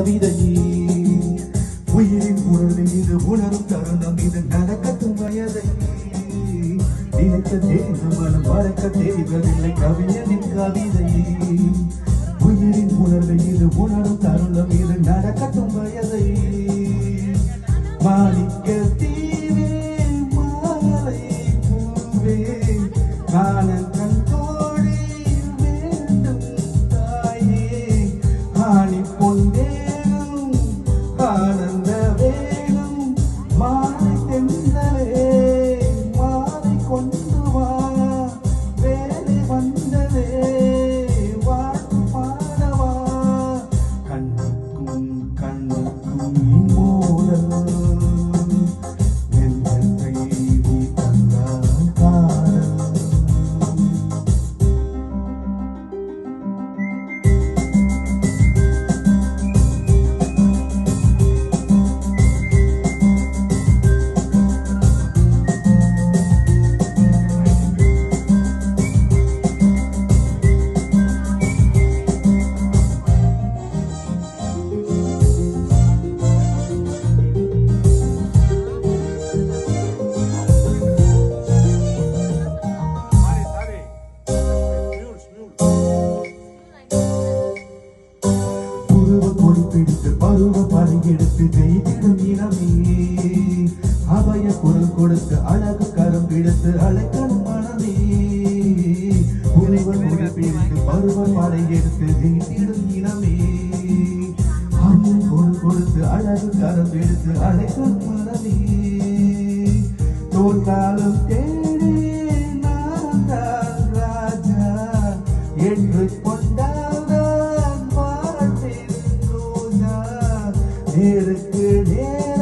கவிதையே உயிரின் உணர்வு இது உணரும் தருணம் இது நடக்கட்டும் வயதை நினைக்க தெரிந்த மனம் மறக்க தெரிவதில்லை கவிஞனின் கவிதையே உயிரின் உணர்வு இது உணரும் தருணம் இது நடக்கட்டும் வயதை மாணிக்க தீவே மாலை பூவே காணல் கண் தோழி வேண்டும் தாயே ஆணி பொன்னேனும் ஆனந்த வேணும் மாலை தென்றலே மாலை கொண்டு வா வேலை வந்ததே வாழ்த்து பாடவா கண்ணுக்கும் கண்ணுக்கும் மோதல் நெஞ்சத்தை நீ தந்தால் காதல் பிடித்து பருவ படையெடுத்து ஜெயித்திடும் இனமே அபய குரல் கொடுத்து அழகு கரம் பிடித்து அழைக்கணும் மனமே உறைவன் உடல் பிடித்து பருவ படையெடுத்து ஜெயித்திடும் இனமே அபய குரல் கொடுத்து அழகு கரம் பிடித்து அழைக்கணும் மனமே தோற்காலம் தேடி நான் தான் ராஜா என்று கொண்டால்தான் நேருக்கு நேர்